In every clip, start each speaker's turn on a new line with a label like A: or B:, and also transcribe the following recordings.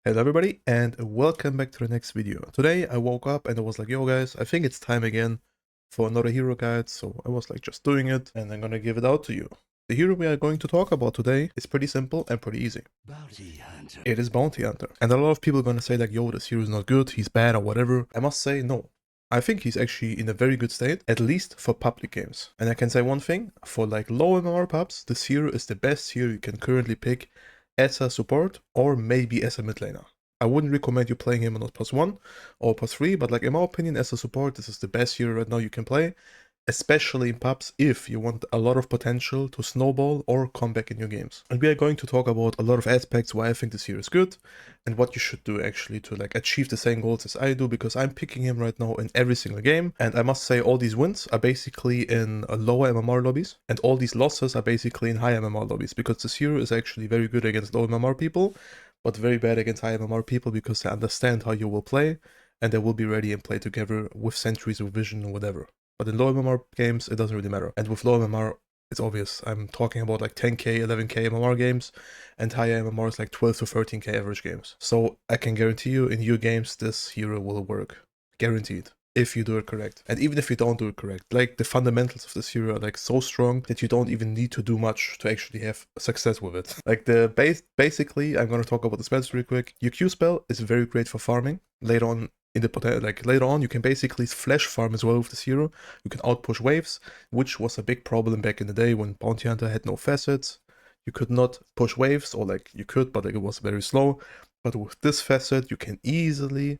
A: Hello everybody and welcome back to the next video. Today I woke up and I was like, yo guys, I think it's time again for another hero guide, so I was like just doing it and I'm gonna give it out to you. The hero we are going to talk about today is pretty simple and pretty easy.
B: Bounty Hunter.
A: It is Bounty Hunter. And a lot of people are gonna say like, yo, this hero is not good, he's bad or whatever. I must say no. I think he's actually in a very good state, at least for public games. And I can say one thing, for like low MMR pubs, this hero is the best hero you can currently pick as a support or maybe as a mid laner. I wouldn't recommend you playing him on +1 or +3, but like in my opinion as a support, this is the best hero right now you can play, especially in pubs if you want a lot of potential to snowball or come back in your games. And we are going to talk about a lot of aspects why I think this hero is good and what you should do actually to like achieve the same goals as I do, because I'm picking him right now in every single game. And I must say all these wins are basically in lower MMR lobbies and all these losses are basically in high MMR lobbies, because this hero is actually very good against low MMR people, but very bad against high MMR people because they understand how you will play and they will be ready and play together with sentries, with vision or whatever. But in low MMR games, it doesn't really matter. And with low MMR, it's obvious. I'm talking about like 10k, 11k MMR games, and higher MMR is like 12 to 13k average games. So I can guarantee you, in your games, this hero will work. Guaranteed. If you do it correct. And even if you don't do it correct, like the fundamentals of this hero are like so strong that you don't even need to do much to actually have success with it. Like the basically, I'm gonna talk about the spells real quick. Your Q spell is very great for farming. Later on in the later on, you can basically flash farm as well with this hero. You can outpush waves, which was a big problem back in the day when Bounty Hunter had no facets. You could not push waves, or like you could, but like it was very slow. But with this facet, you can easily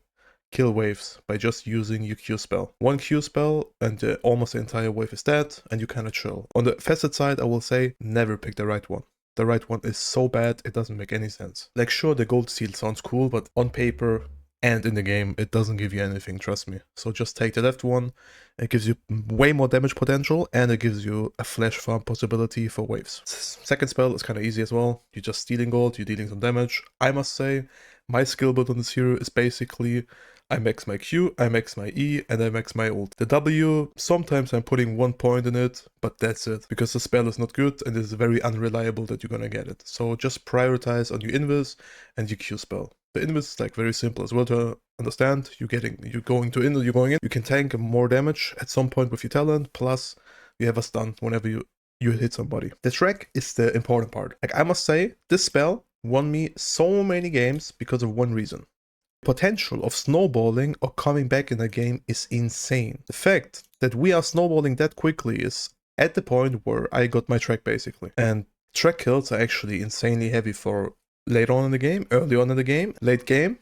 A: kill waves by just using your Q spell. One Q spell and almost the entire wave is dead and you kind of chill. On the facet side, I will say never pick the right one. The right one is so bad, it doesn't make any sense. Like sure, the gold seal sounds cool, but on paper and in the game, it doesn't give you anything, trust me. So just take the left one, it gives you way more damage potential and it gives you a flash farm possibility for waves. Second spell is kind of easy as well. You're just stealing gold, you're dealing some damage. I must say, my skill build on this hero is basically I max my Q, I max my E, and I max my ult. The W, sometimes I'm putting 1 point in it, but that's it, because the spell is not good and it's very unreliable that you're gonna get it. So just prioritize on your invis and your Q spell. The invis is like very simple as well to understand. You're going in, you can tank more damage at some point with your talent, plus you have a stun whenever you hit somebody. The track is the important part. Like I must say, this spell won me so many games because of one reason. Potential of snowballing or coming back in a game is insane. The fact that we are snowballing that quickly is at the point where I got my track basically. And track kills are actually insanely heavy for later on in the game, early on in the game, late game,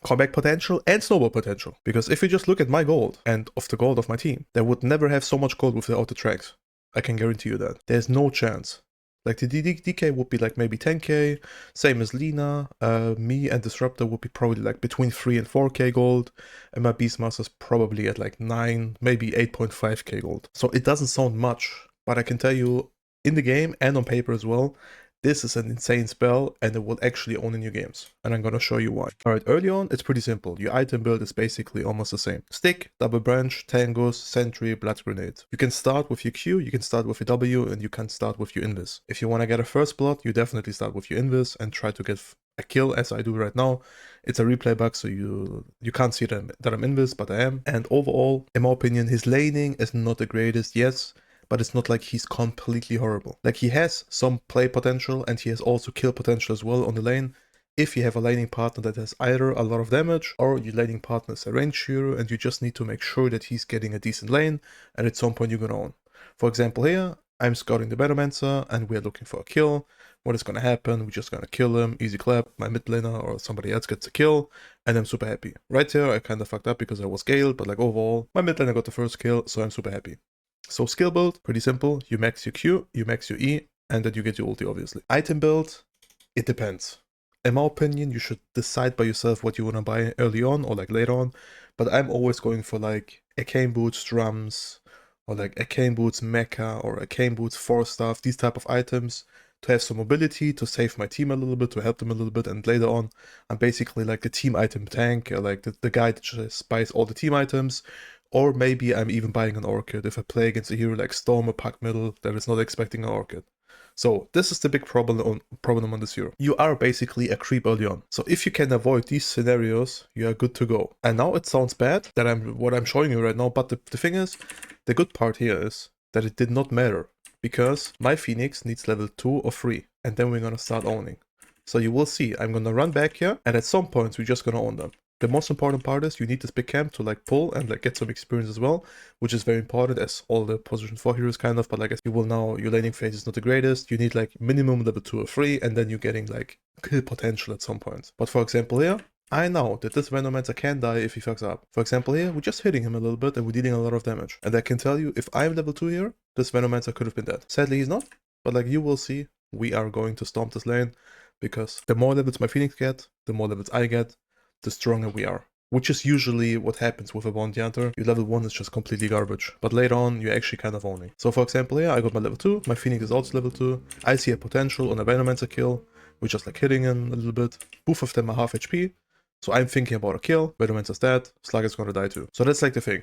A: comeback potential and snowball potential. Because if you just look at my gold and of the gold of my team, they would never have so much gold without the tracks. I can guarantee you that. There's no chance. Like the DK would be like maybe 10k, same as Lina. Me and Disruptor would be probably like between 3 and 4k gold, and my Beastmaster's probably at like 9, maybe 8.5k gold. So it doesn't sound much, but I can tell you in the game and on paper as well, this is an insane spell and it will actually own in your games. And I'm gonna show you why. Alright, early on, it's pretty simple. Your item build is basically almost the same. Stick, double branch, tangos, sentry, blood grenade. You can start with your Q, you can start with your W, and you can start with your invis. If you wanna get a first blood, you definitely start with your invis and try to get a kill as I do right now. It's a replay bug, so you can't see that I'm invis, but I am. And overall, in my opinion, his laning is not the greatest, yes, but it's not like he's completely horrible. Like he has some play potential and he has also kill potential as well on the lane. If you have a laning partner that has either a lot of damage or your laning partner is a range hero and you just need to make sure that he's getting a decent lane and at some point you're gonna own. For example here, I'm scouting the Battlemancer and we're looking for a kill. What is gonna happen? We're just gonna kill him, easy clap, my mid laner or somebody else gets a kill, and I'm super happy. Right here I kinda fucked up because I was scaled, but like overall, my mid laner got the first kill, so I'm super happy. So skill build, pretty simple. You max your Q, you max your E, and then you get your ulti, obviously. Item build, it depends. In my opinion, you should decide by yourself what you want to buy early on or like later on. But I'm always going for like Arcane Boots drums, or like Arcane Boots mecha, or Arcane Boots 4-staff, these type of items, to have some mobility, to save my team a little bit, to help them a little bit, and later on, I'm basically like the team item tank, like the guy that just buys all the team items. Or maybe I'm even buying an Orchid if I play against a hero like Storm or Pack Middle that is not expecting an Orchid. So this is the big problem on this hero. You are basically a creep early on. So if you can avoid these scenarios, you are good to go. And now it sounds bad that what I'm showing you right now, but the thing is, the good part here is that it did not matter, because my Phoenix needs level 2 or 3, and then we're gonna start owning. So you will see, I'm gonna run back here, and at some point we're just gonna own them. The most important part is you need this big camp to like pull and like get some experience as well, which is very important as all the position 4 heroes kind of, but like you will now, your laning phase is not the greatest. You need like minimum level 2 or 3, and then you're getting like kill potential at some point. But for example here, I know that this Venomancer can die if he fucks up. For example here, we're just hitting him a little bit and we're dealing a lot of damage. And I can tell you, if I'm level 2 here, this Venomancer could have been dead. Sadly he's not, but like you will see, we are going to stomp this lane, because the more levels my Phoenix get, the more levels I get, the stronger we are. Which is usually what happens with a Bounty Hunter. Your level 1 is just completely garbage, but later on you're actually kind of owning. So for example here, I got my level 2, my Phoenix is also level 2, I see a potential on a Venomancer kill, we're just like hitting him a little bit, both of them are half HP, so I'm thinking about a kill, Venomancer's dead, Slug is gonna die too. So that's like the thing.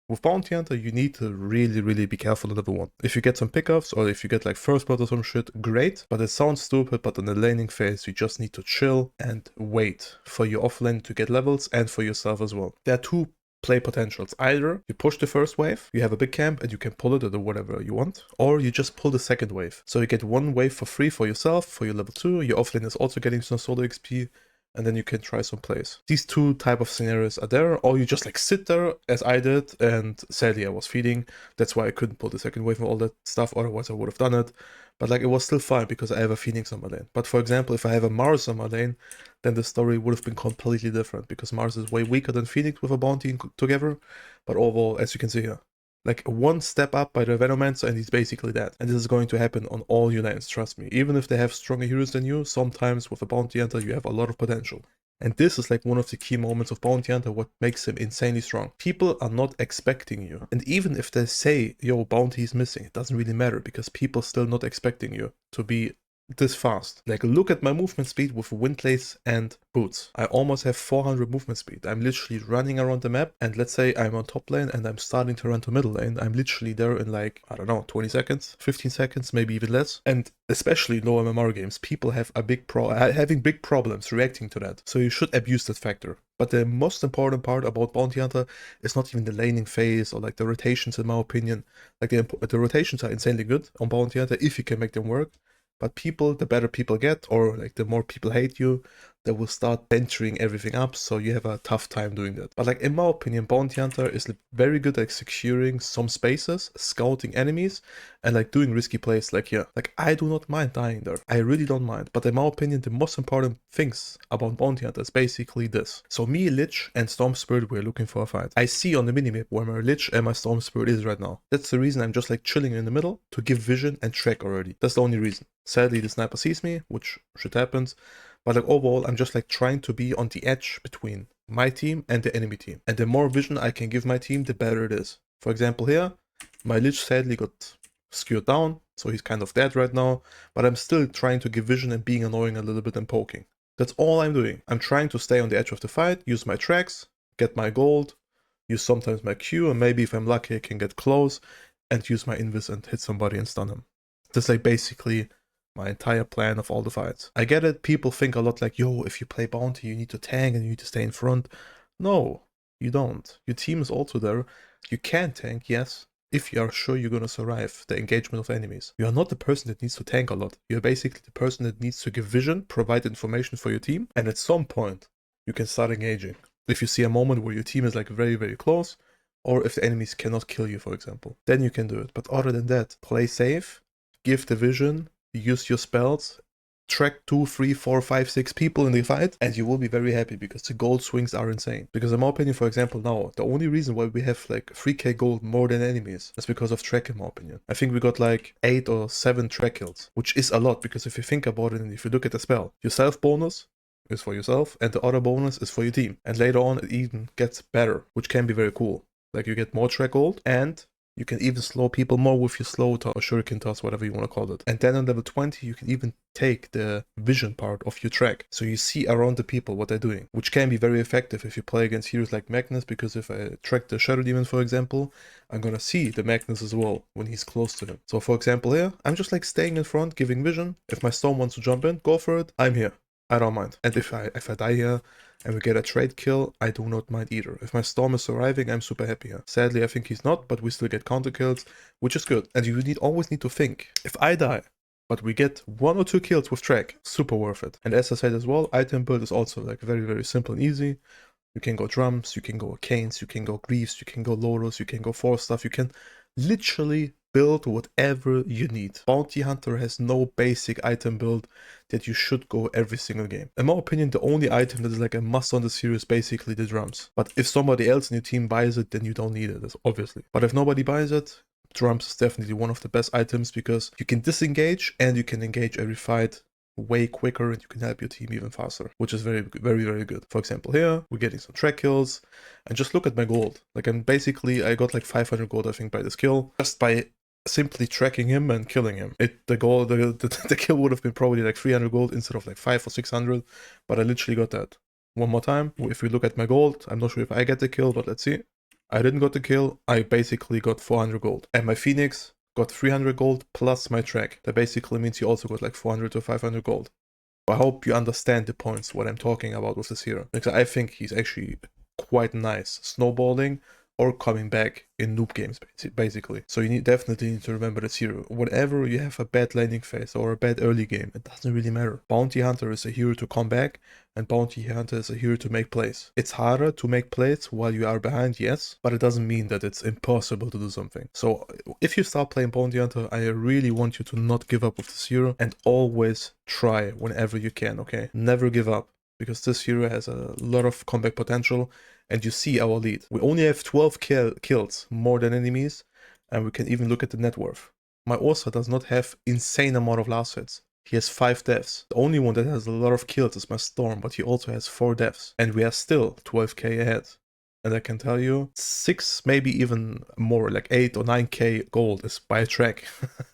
A: With Bounty Hunter, you need to really be careful at level 1. If you get some pickups, or if you get like first blood or some shit, great. But it sounds stupid, but in the laning phase, you just need to chill and wait for your offlane to get levels, and for yourself as well. There are two play potentials. Either you push the first wave, you have a big camp and you can pull it or do whatever you want, or you just pull the second wave. So you get one wave for free for yourself, for your level 2, your offlane is also getting some solo XP, and then you can try some plays. These two type of scenarios are there, or you just like sit there as I did, and sadly I was feeding. That's why I couldn't pull the second wave and all that stuff, otherwise I would have done it. But like it was still fine because I have a Phoenix on my lane. But for example, if I have a Mars on my lane, then the story would have been completely different, because Mars is way weaker than Phoenix with a bounty together. But overall, as you can see here, like one step up by the Venomancer and he's basically dead. And this is going to happen on all your lanes, trust me. Even if they have stronger heroes than you, sometimes with a Bounty Hunter you have a lot of potential. And this is like one of the key moments of Bounty Hunter, what makes him insanely strong. People are not expecting you. And even if they say, yo, Bounty is missing, it doesn't really matter, because people still not expecting you to be this fast. Like look at my movement speed with Windlace and Boots. I almost have 400 movement speed. I'm literally running around the map, and let's say I'm on top lane and I'm starting to run to middle lane. I'm literally there in like, I don't know, 20 seconds, 15 seconds, maybe even less. And especially in low MMR games, people have having big problems reacting to that. So you should abuse that factor. But the most important part about Bounty Hunter is not even the laning phase or like the rotations, in my opinion. Like the rotations are insanely good on Bounty Hunter if you can make them work. But people, the better people get, or like the more people hate you, they will start benching everything up, so you have a tough time doing that. But like in my opinion, Bounty Hunter is very good at securing some spaces, scouting enemies, and like doing risky plays like here. Like I do not mind dying there. I really don't mind. But in my opinion, the most important things about Bounty Hunter is basically this. So me, Lich, and Storm Spirit, we're looking for a fight. I see on the minimap where my Lich and my Storm Spirit is right now. That's the reason I'm just like chilling in the middle to give vision and track already. That's the only reason. Sadly, the sniper sees me, which should happen. But like overall, I'm just like trying to be on the edge between my team and the enemy team. And the more vision I can give my team, the better it is. For example here, my Lich sadly got skewed down, so he's kind of dead right now. But I'm still trying to give vision and being annoying a little bit and poking. That's all I'm doing. I'm trying to stay on the edge of the fight, use my tracks, get my gold, use sometimes my Q, and maybe if I'm lucky I can get close and use my invis and hit somebody and stun him. That's like basically my entire plan of all the fights. I get it, people think a lot like, yo, if you play Bounty, you need to tank and you need to stay in front. No, you don't. Your team is also there. You can tank, yes, if you are sure you're gonna survive the engagement of enemies. You are not the person that needs to tank a lot. You're basically the person that needs to give vision, provide information for your team, and at some point, you can start engaging. If you see a moment where your team is like very close, or if the enemies cannot kill you, for example, then you can do it. But other than that, play safe, give the vision, use your spells, track 2, 3, 4, 5, 6 people in the fight, and you will be very happy, because the gold swings are insane. Because in my opinion, for example, now, the only reason why we have like 3k gold more than enemies is because of track, in my opinion. I think we got like 8 or 7 track kills, which is a lot, because if you think about it and if you look at the spell, your self bonus is for yourself and the other bonus is for your team. And later on it even gets better, which can be very cool. Like you get more track gold and You can even slow people more with your slow toss or shuriken toss, whatever you want to call it. And then on level 20, you can even take the vision part of your track. So you see around the people what they're doing, which can be very effective if you play against heroes like Magnus, because if I track the Shadow Demon, for example, I'm gonna see the Magnus as well when he's close to him. So for example here, I'm just like staying in front, giving vision. If my Storm wants to jump in, go for it. I'm here. I don't mind. And if I die here and we get a trade kill, I do not mind either. If my Storm is surviving, I'm super happy here. Sadly, I think he's not, but we still get counter kills, which is good. And you always need to think, if I die, but we get 1 or 2 kills with track, super worth it. And as I said as well, item build is also like very, very simple and easy. You can go drums, you can go canes, you can go greaves, you can go loaders, you can go force stuff, you can literally build whatever you need. Bounty Hunter has no basic item build that you should go every single game. In my opinion, the only item that is like a must on the series is basically the drums. But if somebody else in your team buys it, then you don't need it, obviously. But if nobody buys it, drums is definitely one of the best items because you can disengage and you can engage every fight way quicker and you can help your team even faster, which is very, very, very good. For example, here we're getting some track kills and just look at my gold. Like I got like 500 gold, I think, by this kill just by simply tracking him and killing him. The kill would have been probably like 300 gold instead of like 500 or 600, but I literally got that. One more time, if we look at my gold, I'm not sure if I get the kill, but let's see. I didn't got the kill, I basically got 400 gold. And my Phoenix got 300 gold plus my track. That basically means you also got like 400 to 500 gold. I hope you understand the points, what I'm talking about with this hero. Because I think he's actually quite nice snowballing or coming back in noob games, basically. So you definitely need to remember this hero. Whenever you have a bad landing phase or a bad early game, it doesn't really matter. Bounty Hunter is a hero to come back, and Bounty Hunter is a hero to make plays. It's harder to make plays while you are behind, yes, but it doesn't mean that it's impossible to do something. So if you start playing Bounty Hunter, I really want you to not give up with this hero and always try whenever you can, okay? Never give up, because this hero has a lot of comeback potential. And you see our lead. We only have 12 kills more than enemies, and we can even look at the net worth. My Ursa does not have insane amount of last hits. He has 5 deaths. The only one that has a lot of kills is my Storm, but he also has 4 deaths. And we are still 12k ahead. And I can tell you, 6, maybe even more, like 8 or 9k gold is by a track.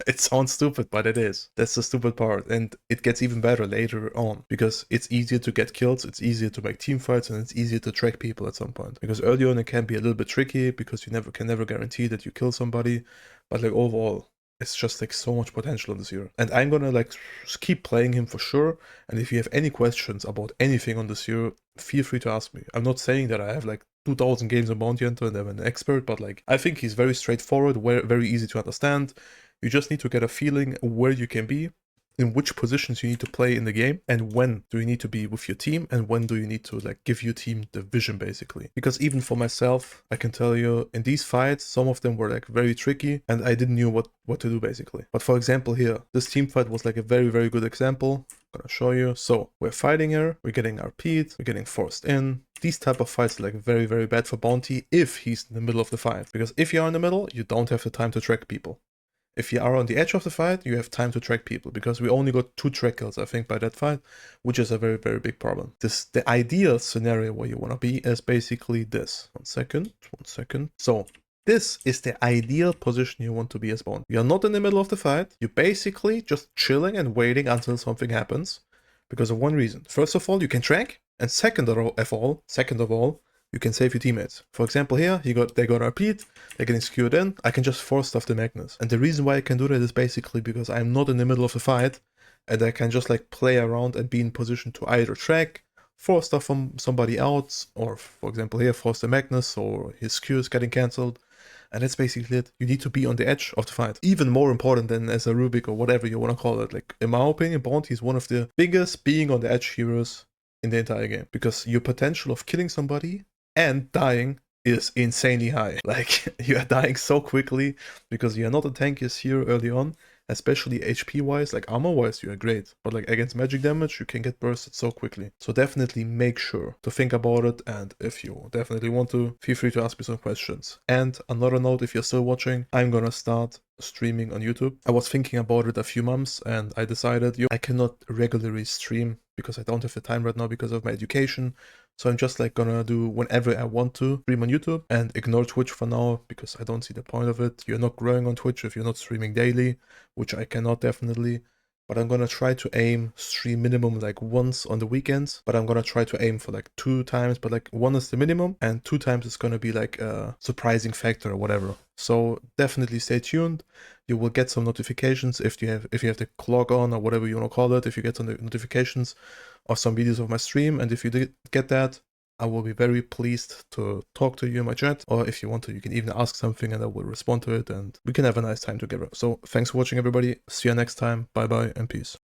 A: It sounds stupid, but it is. That's the stupid part. And it gets even better later on, because it's easier to get kills, it's easier to make team fights, and it's easier to track people at some point. Because early on it can be a little bit tricky, because you can never guarantee that you kill somebody. But like overall, it's just like so much potential in this hero. And I'm gonna like keep playing him for sure. And if you have any questions about anything on this hero, feel free to ask me. I'm not saying that I have like 2000 games on Bounty Hunter and I'm an expert, but like I think he's very straightforward, very easy to understand. You just need to get a feeling where you can be, in which positions you need to play in the game, and when do you need to be with your team, and when do you need to like give your team the vision, basically. Because even for myself, I can tell you, in these fights, some of them were like very tricky and I didn't know what to do, basically. But for example here, this team fight was like a very, very good example. I'm gonna show you. So we're fighting here, we're getting RP'd, we're getting forced in. These type of fights are like very, very bad for Bounty if he's in the middle of the fight. Because if you are in the middle, you don't have the time to track people. If you are on the edge of the fight, you have time to track people, because we only got 2 track kills, I think, by that fight, which is a very, very big problem. The ideal scenario where you want to be is basically this. One second. So this is the ideal position you want to be as Bounty. You're not in the middle of the fight. You're basically just chilling and waiting until something happens, because of one reason. First of all, you can track, and second of all, you can save your teammates. For example here, they got RP'd, they're getting skewed in, I can just force stuff the Magnus. And the reason why I can do that is basically because I'm not in the middle of the fight, and I can just like play around and be in position to either track, force stuff from somebody else, or for example here, force the Magnus, or his skew is getting cancelled. And that's basically it. You need to be on the edge of the fight. Even more important than as a Rubik or whatever you want to call it. Like, in my opinion, Bounty is one of the biggest being on the edge heroes in the entire game. Because your potential of killing somebody and dying is insanely high. Like, you are dying so quickly because you are not the tankiest hero early on, especially HP wise. Like armor wise you are great, but like against magic damage you can get bursted so quickly. So definitely make sure to think about it, and if you definitely want to, feel free to ask me some questions. And another note, if you're still watching, I'm gonna start streaming on YouTube. I was thinking about it a few months and I decided I cannot regularly stream because I don't have the time right now because of my education. So I'm just like gonna do whenever I want to stream on YouTube and ignore Twitch for now because I don't see the point of it. You're not growing on Twitch if you're not streaming daily, which I cannot definitely. But I'm gonna try to aim stream minimum like once on the weekends, but I'm gonna try to aim for like 2 times, but like 1 is the minimum and 2 times is gonna be like a surprising factor or whatever. So definitely stay tuned. You will get some notifications if you have the clock on or whatever you want to call it, if you get some notifications of some videos of my stream, and if you did get that, I will be very pleased to talk to you in my chat, or if you want to, you can even ask something and I will respond to it and we can have a nice time together. So thanks for watching everybody, see you next time, bye bye and peace.